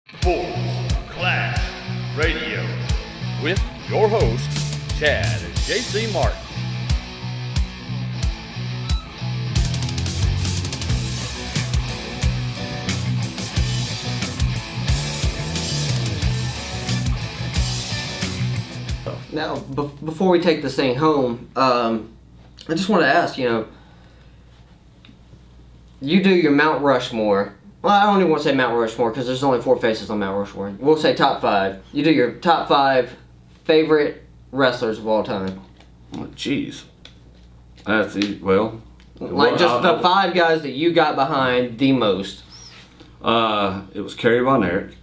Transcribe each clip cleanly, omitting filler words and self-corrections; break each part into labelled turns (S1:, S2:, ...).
S1: Sports Clash Radio with your hosts, Chad and JC Martin.
S2: Now, before we take this thing home, I just want to ask, you do your Mount Rushmore. Well, I don't even want to say Mount Rushmore because there's only 4 faces on Mount Rushmore. We'll say top 5. You do your top 5 favorite wrestlers of all time.
S3: Oh, jeez. That's easy. Well,
S2: Just the 5 guys that you got behind the most.
S3: It was Kerry Von Erich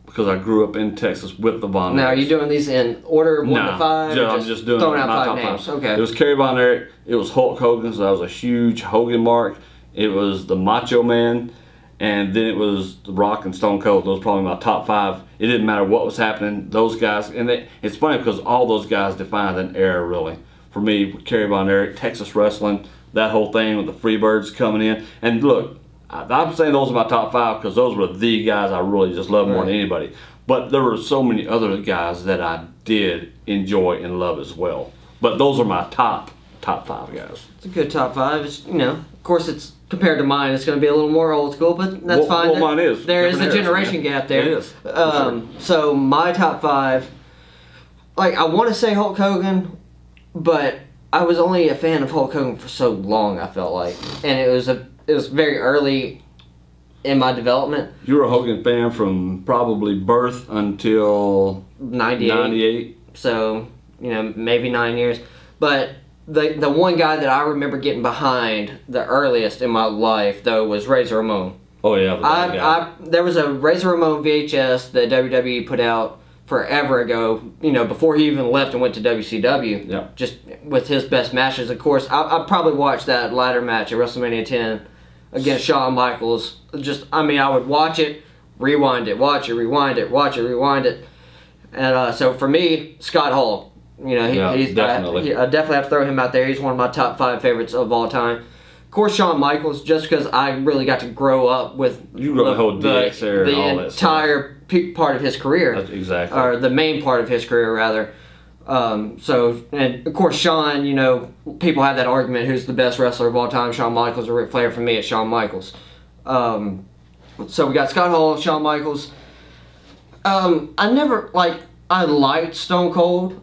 S3: because I grew up in Texas with the Von Erichs.
S2: Now, are you doing these in order of 1 to 5?
S3: I'm just doing
S2: throwing out
S3: my
S2: 5
S3: top
S2: names.
S3: 5.
S2: Okay.
S3: It was Kerry Von Erich. It was Hulk Hogan, so I was a huge Hogan mark. It was the Macho Man. And then it was The Rock and Stone Cold. Those were probably my top 5. It didn't matter what was happening. Those guys, and it's funny because all those guys defined an era, really. For me, Kerry Von Erich, Texas wrestling, that whole thing with the Freebirds coming in. And look, I'm saying those are my top 5 because those were the guys I really just love more than anybody. But there were so many other guys that I did enjoy and love as well. But those are my top 5 guys.
S2: It's a good top 5. It's, of course, it's compared to mine. It's going to be a little more old school, but that's fine.
S3: Well, mine is.
S2: There is a generation gap there.
S3: It is.
S2: Sure. So my top 5, I want to say Hulk Hogan, but I was only a fan of Hulk Hogan for so long. I felt like, and it was very early in my development.
S3: You were a Hogan fan from probably birth until 98.
S2: So maybe 9 years, but. The one guy that I remember getting behind the earliest in my life, though, was Razor Ramon.
S3: Oh, yeah.
S2: There was a Razor Ramon VHS that WWE put out forever ago, before he even left and went to WCW.
S3: Yeah.
S2: Just with his best matches. Of course, I probably watched that ladder match at WrestleMania 10 against Shawn Michaels. I would watch it, rewind it, watch it, rewind it, watch it, rewind it. And so for me, Scott Hall. He's
S3: definitely.
S2: I definitely have to throw him out there. He's one of my top 5 favorites of all time. Of course, Shawn Michaels, just because I really got to grow up with
S3: the whole DX era and all that
S2: entire part of his career.
S3: That's exactly.
S2: Or the main part of his career, rather. And of course, Shawn, people have that argument, who's the best wrestler of all time, Shawn Michaels or Ric Flair. For me, it's Shawn Michaels. So we got Scott Hall, Shawn Michaels. I liked Stone Cold.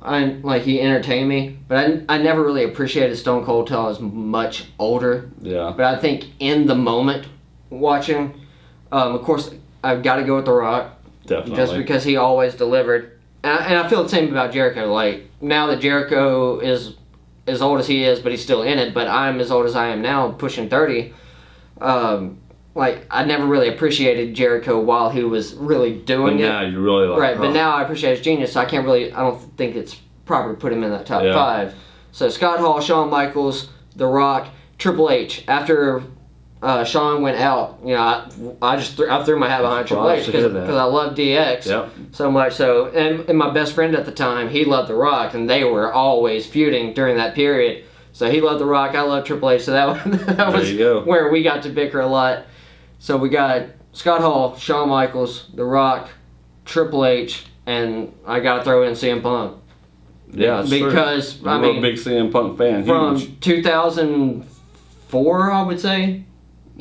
S2: He entertained me, but I never really appreciated Stone Cold till I was much older.
S3: Yeah.
S2: But I think in the moment, watching, of course, I've got to go with The Rock.
S3: Definitely.
S2: Just because he always delivered. And I feel the same about Jericho. Now that Jericho is as old as he is, but he's still in it, but I'm as old as I am now, pushing 30, I never really appreciated Jericho while he was really doing it.
S3: But now you really like
S2: Right, but now I appreciate his genius, so I don't think it's proper to put him in that top 5. So Scott Hall, Shawn Michaels, The Rock, Triple H. After Shawn went out, I threw my hat behind Triple H because I love DX so much. So, and my best friend at the time, he loved The Rock, and they were always feuding during that period. So he loved The Rock, I loved Triple H, so that was where we got to bicker a lot. So we got Scott Hall, Shawn Michaels, The Rock, Triple H, and I got to throw in CM Punk.
S3: Yeah,
S2: because
S3: I'm a big CM Punk fan.
S2: From 2004, I would say,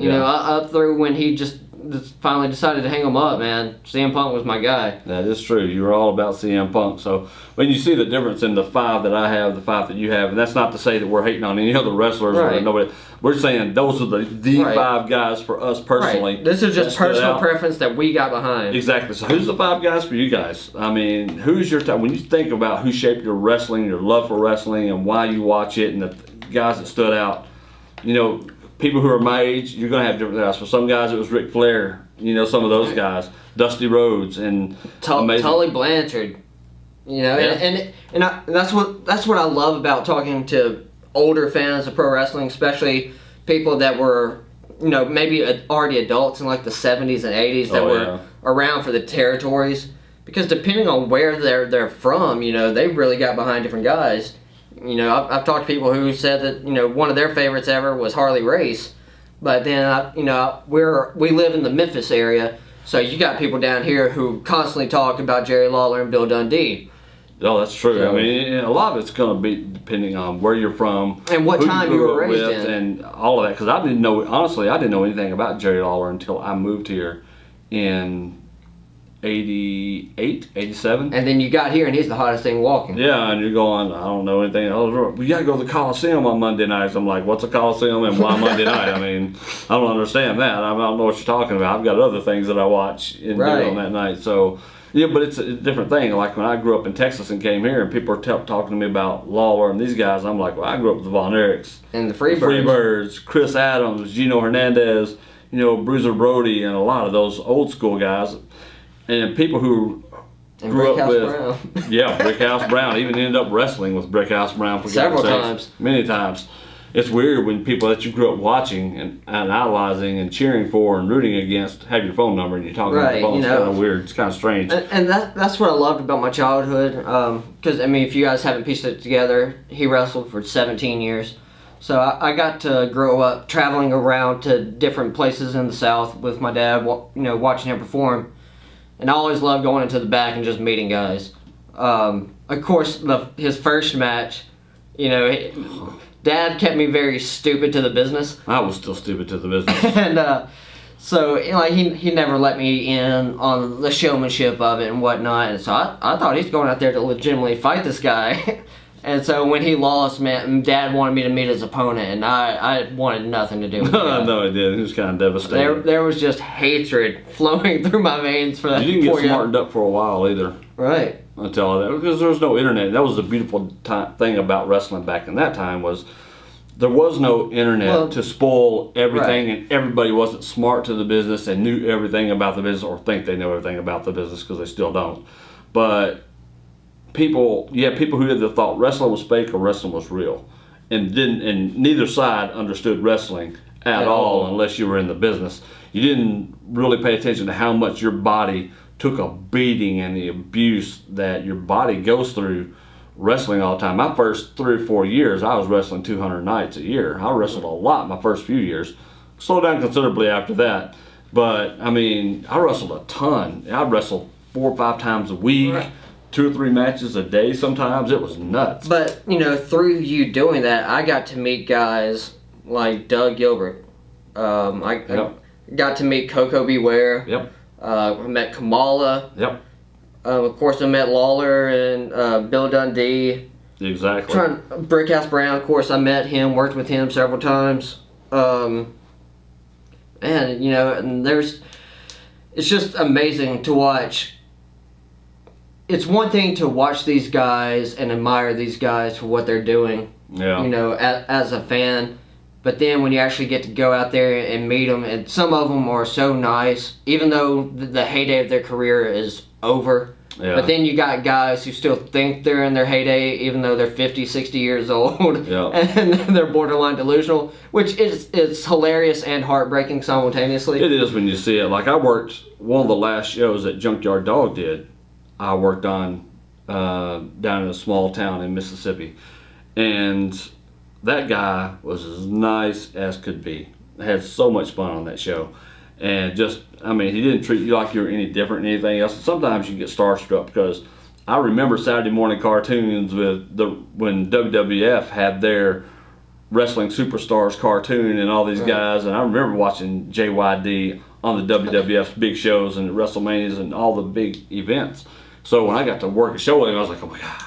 S2: up through when he just finally decided to hang him up, man. CM Punk was my guy.
S3: That is true. You were all about CM Punk. So when you see the difference in the 5 that I have, the 5 that you have, and that's not to say that we're hating on any other wrestlers or nobody. We're saying those are the 5 guys for us personally.
S2: Right. This is just personal preference that we got behind.
S3: Exactly. So who's the 5 guys for you guys? I mean, who's your when you think about who shaped your wrestling, your love for wrestling, and why you watch it, and the guys that stood out? People who are my age, you're going to have different guys. For some guys, it was Ric Flair. Some of those guys, Dusty Rhodes, and
S2: Tully Blanchard. And that's what I love about talking to older fans of pro wrestling, especially people that were, maybe already adults in the 70s and 80s that were around for the territories. Because depending on where they're from, they really got behind different guys. I've talked to people who said that one of their favorites ever was Harley Race, but then we live in the Memphis area, So you got people down here who constantly talk about Jerry Lawler and Bill Dundee.
S3: Oh, that's true.
S2: So,
S3: I mean, a lot of it's going to be depending on where you're from
S2: and what time you were raised in,
S3: and all of that. Because I didn't know anything about Jerry Lawler until I moved here in 88, 87.
S2: And then you got here, and he's the hottest thing walking.
S3: Yeah, and you're going, I don't know anything. Oh, we got to go to the Coliseum on Monday nights. I'm like, what's a Coliseum and why Monday night? I mean, I don't understand that. I don't know what you're talking about. I've got other things that I watch and do on that night. So, yeah, but it's a different thing. Like when I grew up in Texas and came here, and people are talking to me about Lawler and these guys, I'm like, well, I grew up with the Von Erichs.
S2: And the Freebirds.
S3: Chris Adams, Gino Hernandez, Bruiser Brody, and a lot of those old school guys. And people who grew up with, Brickhouse Brown, even ended up wrestling with Brickhouse Brown for
S2: several times.
S3: Many times. It's weird when people that you grew up watching and idolizing and cheering for and rooting against have your phone number and you're talking on the phone. It's kind of weird. It's kind of strange.
S2: And that's what I loved about my childhood. Because, I mean, if you guys haven't pieced it together, he wrestled for 17 years. So I got to grow up traveling around to different places in the South with my dad, watching him perform. And I always loved going into the back and just meeting guys. Of course, his first match, Dad kept me very stupid to the business.
S3: I was still stupid to the business.
S2: And so he never let me in on the showmanship of it and whatnot. And so I thought he's going out there to legitimately fight this guy. And so when he lost, man, Dad wanted me to meet his opponent, and I wanted nothing to do with it.
S3: No, I did. He was kind of devastated.
S2: There was just hatred flowing through my veins for that.
S3: You didn't get smartened up for a while either.
S2: Right.
S3: Until that, because there was no internet. That was the beautiful thing about wrestling back in that time was there was no internet to spoil everything, and everybody wasn't smart to the business and knew everything about the business or think they know everything about the business because they still don't. But people who either thought wrestling was fake or wrestling was real, and neither side understood wrestling at all unless you were in the business. You didn't really pay attention to how much your body took a beating and the abuse that your body goes through wrestling all the time. My first 3 or 4 years, I was wrestling 200 nights a year. I wrestled a lot my first few years. Slowed down considerably after that. But, I mean, I wrestled a ton. I wrestled 4 or 5 times a week. Right. 2 or 3 matches a day sometimes. It was nuts.
S2: But, through you doing that, I got to meet guys like Doug Gilbert. I got to meet Coco Beware.
S3: Yep.
S2: I met Kamala.
S3: Yep.
S2: Of course, I met Lawler and Bill Dundee.
S3: Exactly.
S2: Brickhouse Brown, of course, I met him, worked with him several times. And it's just amazing to watch. It's one thing to watch these guys and admire these guys for what they're doing, as a fan. But then when you actually get to go out there and meet them, and some of them are so nice, even though the heyday of their career is over. Yeah. But then you got guys who still think they're in their heyday, even though they're 50, 60 years old, and they're borderline delusional, which is hilarious and heartbreaking simultaneously.
S3: It is when you see it. Like I worked, one of the last shows that Junkyard Dog did, I worked on down in a small town in Mississippi. And that guy was as nice as could be. I had so much fun on that show. And he didn't treat you like you were any different than anything else. Sometimes you get starstruck because I remember Saturday morning cartoons when WWF had their Wrestling Superstars cartoon and all these guys. And I remember watching JYD on the WWF's big shows and WrestleManias and all the big events. So when I got to work a show with him, I was like, oh my God.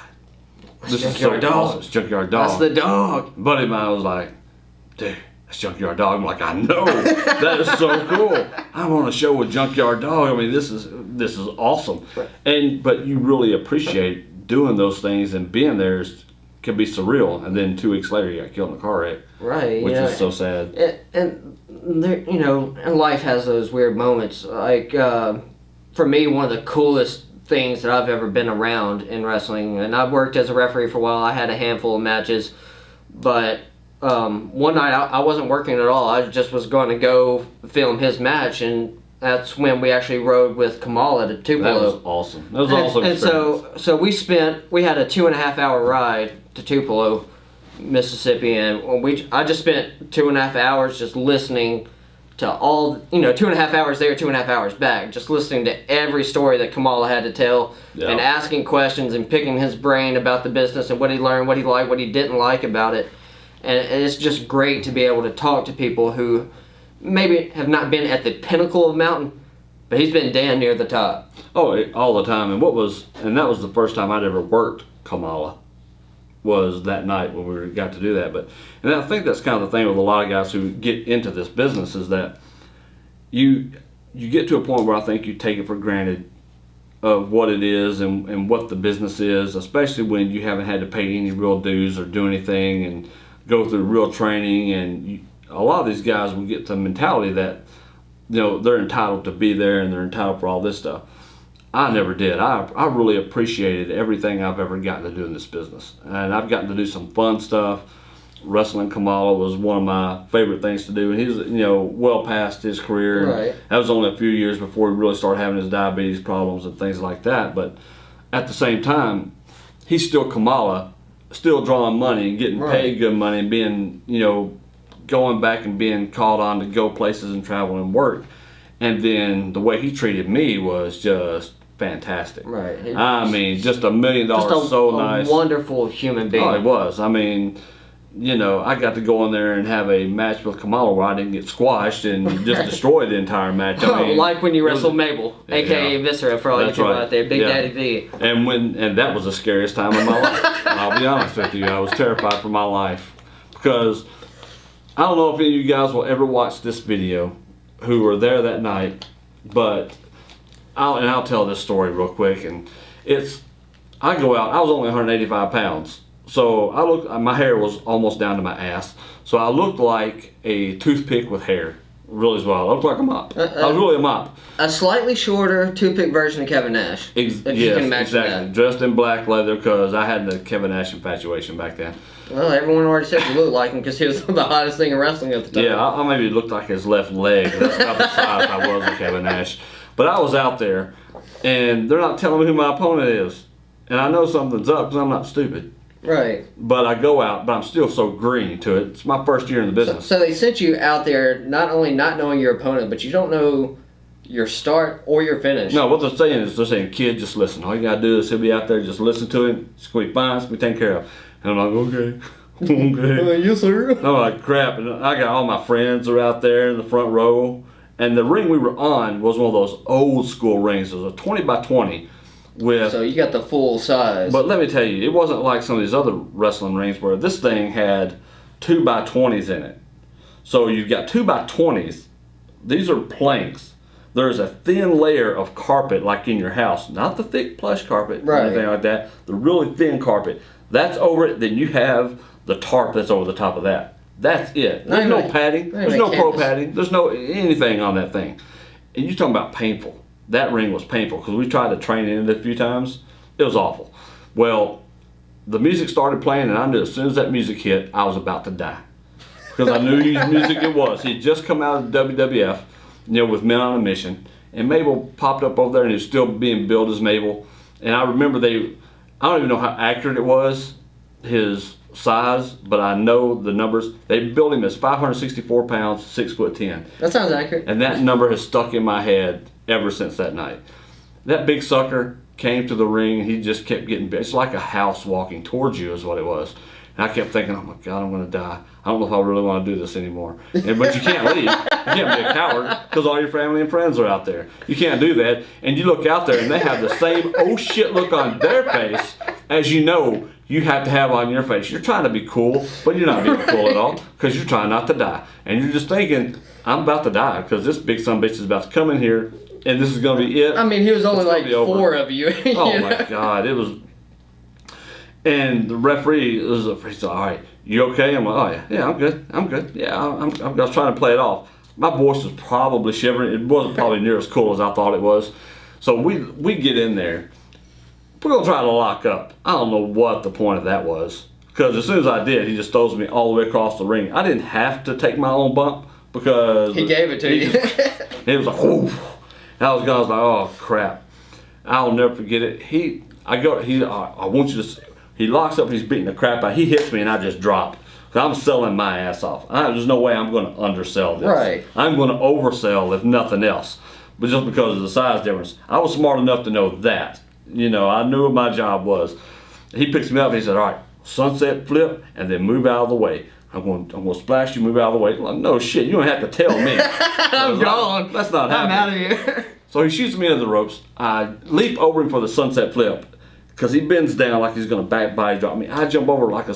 S3: This is so awesome. It's Junkyard Dog.
S2: That's the dog.
S3: Buddy of mine was like, dude, that's Junkyard Dog. I'm like, I know. That is so cool. I'm on a show with Junkyard Dog. I mean, this is awesome. Right. But you really appreciate doing those things and being there can be surreal. And then 2 weeks later, you got killed in a car wreck.
S2: Right.
S3: Which is so sad.
S2: And there, and life has those weird moments. Like for me, one of the coolest things that I've ever been around in wrestling, and I've worked as a referee for a while. I had a handful of matches, but one night I wasn't working at all. I just was going to go film his match, and that's when we actually rode with Kamala to Tupelo.
S3: That was awesome. That was awesome.
S2: And so we had a 2.5 hour ride to Tupelo, Mississippi, and I just spent 2.5 hours just listening to all, 2.5 hours there, 2.5 hours back, just listening to every story that Kamala had to tell and asking questions and picking his brain about the business and what he learned, what he liked, what he didn't like about it. And it's just great to be able to talk to people who maybe have not been at the pinnacle of mountain, but he's been damn near the top.
S3: Oh, all the time. And that was the first time I'd ever worked Kamala, was that night when we got to do that. And I think that's kind of the thing with a lot of guys who get into this business, is that you get to a point where I think you take it for granted of what it is and what the business is, especially when you haven't had to pay any real dues or do anything and go through real training. And a lot of these guys will get the mentality that they're entitled to be there and they're entitled for all this stuff. I never did. I really appreciated everything I've ever gotten to do in this business. And I've gotten to do some fun stuff. Wrestling Kamala was one of my favorite things to do. And he's, well past his career.
S2: Right.
S3: That was only a few years before he really started having his diabetes problems and things like that. But at the same time, he's still Kamala, still drawing money and getting paid good money and being, going back and being called on to go places and travel and work. And then the way he treated me was just fantastic.
S2: Right.
S3: Just $1 million, so nice.
S2: Wonderful human being.
S3: Oh, he was. I got to go in there and have a match with Kamala where I didn't get squashed and just destroy the entire match.
S2: Like when you wrestled Mabel, aka Viscera, for all you people out there, Big Daddy V.
S3: And that was the scariest time of my life. I'll be honest with you, I was terrified for my life, because I don't know if any of you guys will ever watch this video who were there that night, but I'll tell this story real quick. And I go out, I was only 185 pounds. So my hair was almost down to my ass. So I looked like a toothpick with hair. Really as well. I looked like a mop. I was really a mop.
S2: A slightly shorter toothpick version of Kevin Nash.
S3: Yes,
S2: you can imagine
S3: exactly.
S2: that.
S3: Dressed in black leather, because I had the Kevin Nash infatuation back then.
S2: Well, everyone already said you looked like him because he was the hottest thing in wrestling at the time.
S3: Yeah, I maybe looked like his left leg. That's about the size I was of Kevin Nash. But I was out there, and they're not telling me who my opponent is. And I know something's up because I'm not stupid.
S2: Right.
S3: But I go out, but I'm still so green to it. It's my first year in the business.
S2: So they sent you out there not only not knowing your opponent, but you don't know your start or your finish.
S3: No, what they're saying, kid, just listen. All you got to do is he'll be out there, just listen to him. It's going to be fine. It's going to be taken care of. And I'm like, okay. Okay.
S2: Yes, sir.
S3: I'm like, crap. And I got all my friends are out there in the front row. And the ring we were on was one of those old school rings. It was a 20 by 20.
S2: So you got the full size.
S3: But let me tell you, it wasn't like some of these other wrestling rings where this thing had 2 by 20s in it. So you've got 2 by 20s. These are planks. There's a thin layer of carpet like in your house. Not the thick plush carpet or anything like that. The really thin carpet. That's over it. Then you have the tarp that's over the top of that. That's it. There's no padding. There's no pro padding. There's no anything on that thing. And you're talking about painful. That ring was painful because we tried to train in it a few times. It was awful. Well, the music started playing, and I knew as soon as that music hit, I was about to die. Because I knew whose music it was. He had just come out of WWF, with Men on a Mission. And Mabel popped up over there, and he was still being billed as Mabel. And I remember I don't even know how accurate it was, his size, but I know the numbers. They billed him as 564 pounds, 6'10".
S2: That sounds accurate.
S3: And that number has stuck in my head ever since that night. That big sucker came to the ring, and he just kept getting big. It's like a house walking towards you is what it was. And I kept thinking, oh my God, I'm going to die. I don't know if I really want to do this anymore. But you can't leave. You can't be a coward because all your family and friends are out there. You can't do that. And you look out there, and they have the same oh shit look on their face as you have to have on your face. You're trying to be cool, but you're not being cool at all because you're trying not to die. And you're just thinking, I'm about to die because this big son of a bitch is about to come in here, and this is going to be it.
S2: I mean, he was only like 4 of you.
S3: Oh my God, it was. And the referee said, all right, you okay? I'm like, oh yeah, I'm good. Yeah, I was trying to play it off. My voice was probably shivering. It wasn't probably near as cool as I thought it was. So we get in there. We're going to try to lock up. I don't know what the point of that was. Because as soon as I did, he just throws me all the way across the ring. I didn't have to take my own bump because...
S2: He gave it to you.
S3: It was like, oh. And I was like, oh crap. I'll never forget it. I want you to... He locks up and he's beating the crap out. He hits me and I just drop. Because I'm selling my ass off. There's no way I'm going to undersell this.
S2: Right.
S3: I'm going to oversell if nothing else. But just because of the size difference. I was smart enough to know that. You know, I knew what my job was. He picks me up and he said, all right, sunset flip and then move out of the way. I'm going to splash you, move out of the way. I'm like, no shit, you don't have to tell me.
S2: I'm gone.
S3: That's not happening.
S2: I'm out of here.
S3: So he shoots me into the ropes. I leap over him for the sunset flip because he bends down like he's going to back body drop me. I jump over like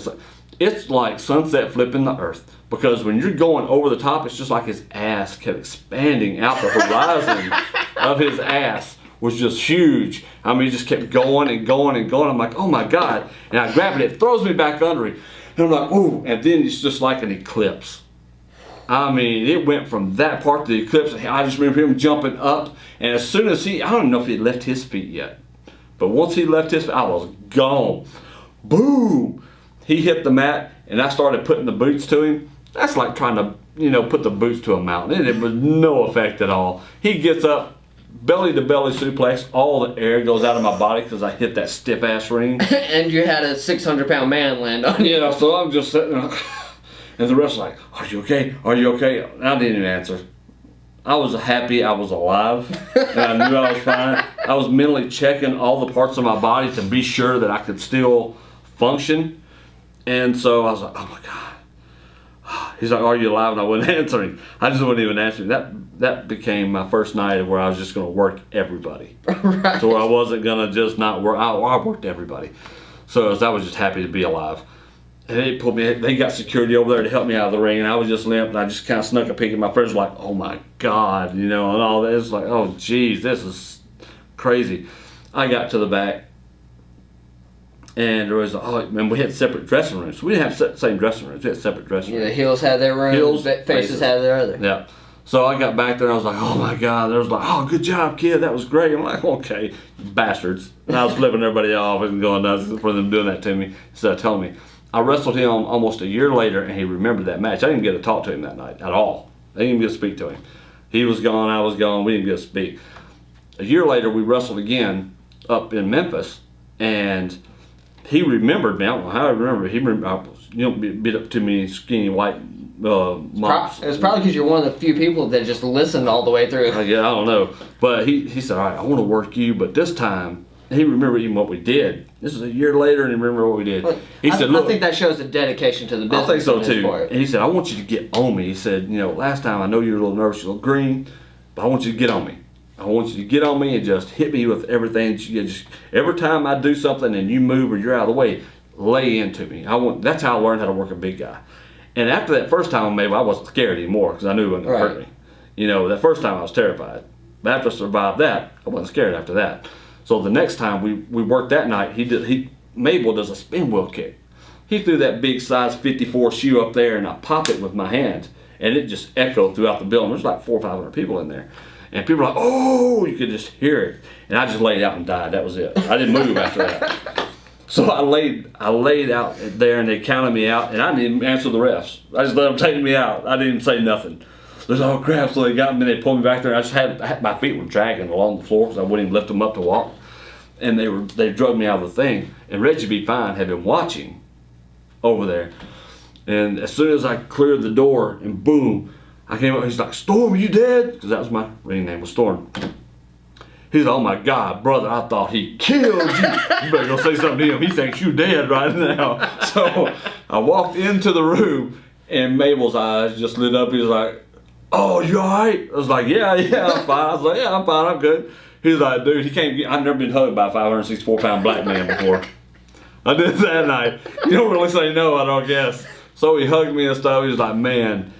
S3: it's like sunset flipping the earth, because when you're going over the top, it's just like his ass kept expanding out. The horizon of his ass was just huge. I mean, he just kept going and going and going. I'm like, oh my God. And I grab it, it throws me back under him. And I'm like, ooh, and then it's just like an eclipse. I mean, it went from that part to the eclipse. I just remember him jumping up, and as soon as I don't know if he left his feet yet, but once he left his feet, I was gone. Boom! He hit the mat, and I started putting the boots to him. That's like trying to, put the boots to a mountain. It was no effect at all. He gets up, belly to belly suplex, all the air goes out of my body because I hit that stiff ass ring.
S2: And you had a 600-pound man land on you.
S3: Yeah, so I'm just sitting there, and the ref's like, are you okay? Are you okay? And I didn't even answer. I was happy I was alive, and I knew I was fine. I was mentally checking all the parts of my body to be sure that I could still function. And so I was like, oh my God. He's like, are you alive? And I wasn't answering. I just wouldn't even answer. That became my first night where I was just going to work everybody.
S2: Right.
S3: So where I wasn't going to just not work. I worked everybody. So I was just happy to be alive. And they pulled me. They got security over there to help me out of the ring, and I was just limp. And I just kind of snuck a peek, and my friends were like, "Oh my God," and all that. It's like, "Oh geez, this is crazy." I got to the back, and there was we had separate dressing rooms. We didn't have the same dressing rooms. We had separate dressing rooms.
S2: Yeah, the heels had their room. Faces had their other.
S3: Yeah. So I got back there and I was like, oh my God. There was like, oh, good job, kid. That was great. I'm like, okay, bastards. And I was flipping everybody off and going nuts for them doing that to me instead of telling me. I wrestled him almost a year later, and he remembered that match. I didn't get to talk to him that night at all. I didn't even get to speak to him. He was gone, I was gone. We didn't get to speak. A year later, we wrestled again up in Memphis, and he remembered me. I don't know how I remember. He remembered, beat up too many skinny white moms.
S2: It was probably because you're one of the few people that just listened all the way through.
S3: Yeah, I don't know. But he said, all right, I want to work you, but this time, he remembered even what we did. This is a year later, and he remembered what we did. He said, "Look,
S2: I think that shows the dedication to the business."
S3: I think so too. And he said, "I want you to get on me." He said, "Last time I know you were a little nervous, you're a little green, but I want you to get on me. I want you to get on me and just hit me with everything. Every time I do something and you move or you're out of the way, lay into me. That's how I learned how to work a big guy." And after that first time, maybe I wasn't scared anymore because I knew it wasn't going to hurt me. That first time I was terrified, but after I survived that, I wasn't scared after that. So the next time we worked that night, Mabel does a spin wheel kick. He threw that big size 54 shoe up there, and I popped it with my hand, and it just echoed throughout the building. There's like 400 or 500 people in there, and people were like, "Oh!" You could just hear it, and I just laid out and died. That was it. I didn't move after that. So I laid out there, and they counted me out, and I didn't even answer the refs. I just let them take me out. I didn't even say nothing. There's all crap, so they got me, they pulled me back there, and I had my feet were dragging along the floor because I wouldn't even lift them up to walk. And they drugged me out of the thing. And Reggie B. Fine had been watching over there. And as soon as I cleared the door, and boom, I came up, he's like, "Storm, are you dead?" Because that was my ring name, was Storm. He's like, "Oh my God, brother, I thought he killed you. You better go say something to him. He thinks you dead right now." So I walked into the room, and Mabel's eyes just lit up. He was like, "Oh, you alright?" I was like, yeah, I'm fine. I was like, "Yeah, I'm fine, I'm good." He's like, "Dude, I've never been hugged by a 564-pound black man before." I did that night. You don't really say no, I don't guess. So he hugged me and stuff. He was like, "Man,"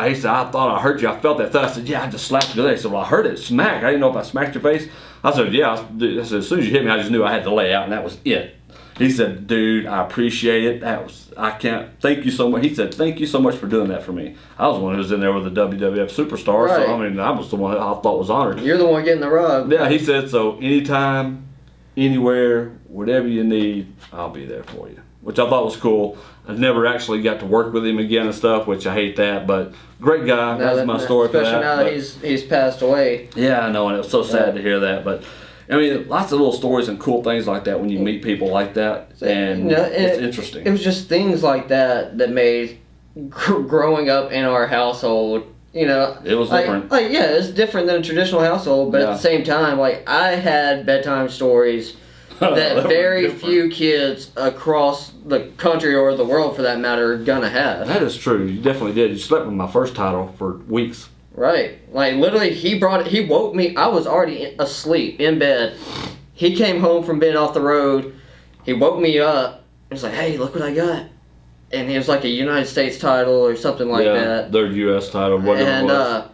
S3: he said, "I thought I hurt you. I felt that thud." I said, "Yeah, I just slapped you there." He said, "Well, I heard it smack. I didn't know if I smacked your face." I said, "Yeah." I said, "As soon as you hit me, I just knew I had to lay out, and that was it." He said, "Dude, I appreciate it. Thank you so much." He said, "Thank you so much for doing that for me." I was the one who was in there with the WWF Superstar,
S2: right.
S3: So I mean, I was the one that I thought was honored.
S2: You're the one getting the rub.
S3: Yeah, he said, "So anytime, anywhere, whatever you need, I'll be there for you," which I thought was cool. I never actually got to work with him again and stuff, which I hate that, but great guy. That's my story for that.
S2: Especially now that he's passed away.
S3: Yeah, I know, and it was so sad to hear that, but I mean, lots of little stories and cool things like that when you meet people like that, and it's interesting.
S2: It was just things like that made growing up in our household. You know,
S3: it was different.
S2: It's different than a traditional household, but at the same time, I had bedtime stories that very few kids across the country or the world, for that matter, are gonna have.
S3: That is true. You definitely did. You slept with my first title for weeks.
S2: Right. Like, literally, he woke me. I was already asleep in bed. He came home from being off the road. He woke me up. He was like, hey, look what I got. And it was like a United States title or something like that.
S3: Their U.S. title, whatever it was.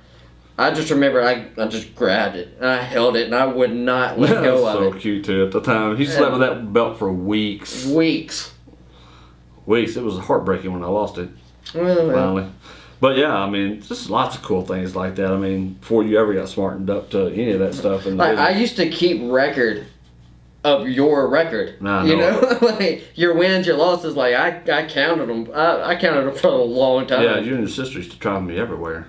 S2: I just remember I just grabbed it and I held it and I would not let go of it.
S3: So cute too at the time. He slept with that belt for weeks.
S2: Weeks.
S3: It was heartbreaking when I lost it.
S2: Well,
S3: finally. But yeah, I mean, just lots of cool things like that. I mean, before you ever got smartened up to any of that stuff.
S2: I used to keep record of your record.
S3: Nah,
S2: you know, like your wins, your losses. Like I counted them. I counted them for a long time.
S3: Yeah, you and your sister used to drive me everywhere.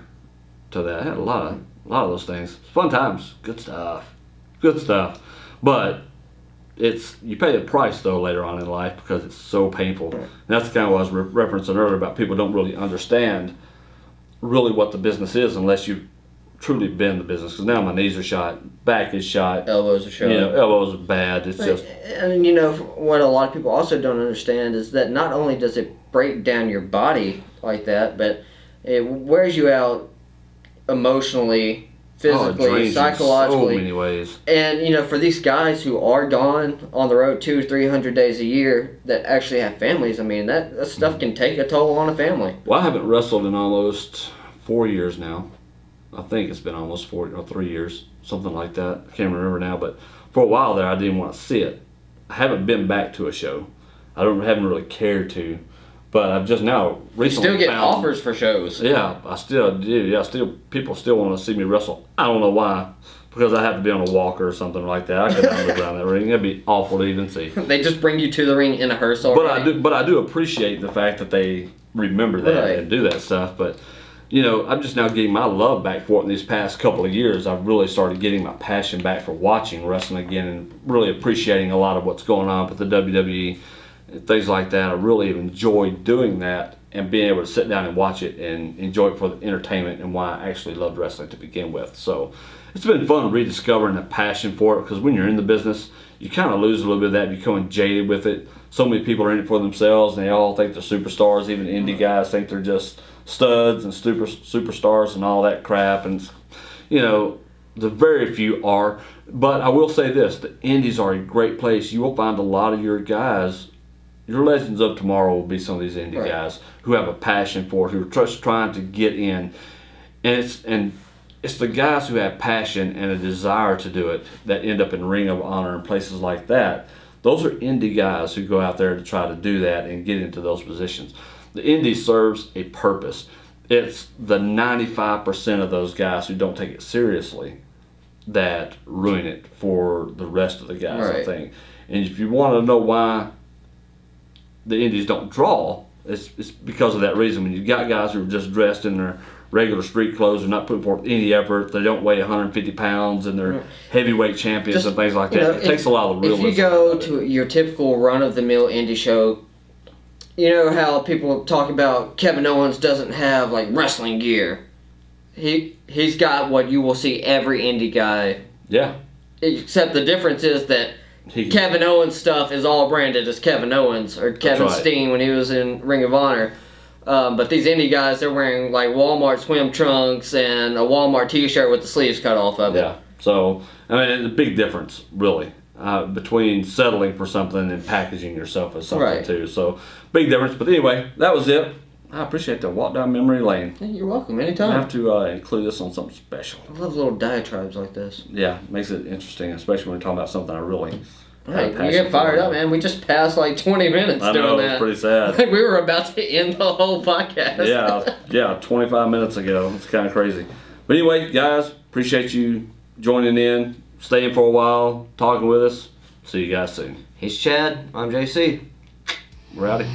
S3: To that, I had a lot of those things. Fun times, good stuff. But you pay a price though later on in life because it's so painful. And that's kind of what I was referencing earlier about people don't really understand really what the business is unless you've truly been in the business. Because now my knees are shot, back is shot,
S2: elbows are shot.
S3: You know, elbows are bad. It's just.
S2: And you know what a lot of people also don't understand is that not only does it break down your body like that, but it wears you out emotionally, physically, psychologically,
S3: in so many ways.
S2: And you know, for these guys who are gone on the road 200-300 days a year that actually have families, I mean that stuff can take a toll on a family.
S3: Well, I haven't wrestled in almost 4 years now. I think it's been almost 4 or 3 years, something like that. I can't remember now, but for a while there, I didn't want to see it. I haven't been back to a show. Haven't really cared to. But I've just now recently
S2: you still get offers for shows.
S3: Yeah, I still do. Yeah, people still want to see me wrestle. I don't know why, because I have to be on a walker or something like that. I couldn't look around that ring. That'd be awful to even see.
S2: They just bring you to the ring in a hearse already.
S3: But I do appreciate the fact that they remember that and do that stuff. But you know, I'm just now getting my love back for it in these past couple of years. I've really started getting my passion back for watching wrestling again and really appreciating a lot of what's going on with the WWE. And things like that. I really have enjoyed doing that and being able to sit down and watch it and enjoy it for the entertainment and why I actually loved wrestling to begin with. So it's been fun rediscovering that passion for it because when you're in the business, you kind of lose a little bit of that, becoming jaded with it. So many people are in it for themselves and they all think they're superstars. Even indie guys think they're just studs and superstars and all that crap. And, you know, the very few are. But I will say this, the indies are a great place. You will find a lot of your guys. Your legends of tomorrow will be some of these indie guys who have a passion for it, who are just trying to get in. And it's the guys who have passion and a desire to do it that end up in Ring of Honor and places like that. Those are indie guys who go out there to try to do that and get into those positions. The indie serves a purpose. It's the 95% of those guys who don't take it seriously that ruin it for the rest of the guys, I think. And if you want to know why the indies don't draw, it's because of that reason. When you got guys who are just dressed in their regular street clothes, they're not putting forth any effort, they don't weigh 150 pounds, and they're heavyweight champions and things like that. It takes a lot of realism.
S2: If you go to your typical run-of-the-mill indie show, you know how people talk about Kevin Owens doesn't have like wrestling gear. He's got what you will see every indie guy.
S3: Yeah.
S2: Except the difference is that Kevin Owens stuff is all branded as Kevin Owens or Kevin Steen when he was in Ring of Honor. But these indie guys, they're wearing like Walmart swim trunks and a Walmart t-shirt with the sleeves cut off of it.
S3: Yeah. So, I mean, it's a big difference, really, between settling for something and packaging yourself as something, too. So, big difference. But anyway, that was it. I appreciate the walk down memory lane.
S2: Hey, you're welcome. Anytime.
S3: I have to include this on something special.
S2: I love little diatribes like this.
S3: Yeah, makes it interesting, especially when we're talking about something I really
S2: Hey, you get fired up, man. We just passed like 20 minutes doing that. I know,
S3: it's pretty sad.
S2: Like we were about to end the whole podcast.
S3: Yeah, 25 minutes ago. It's kind of crazy. But anyway, guys, appreciate you joining in, staying for a while, talking with us. See you guys soon.
S2: He's Chad. I'm JC.
S3: We're out.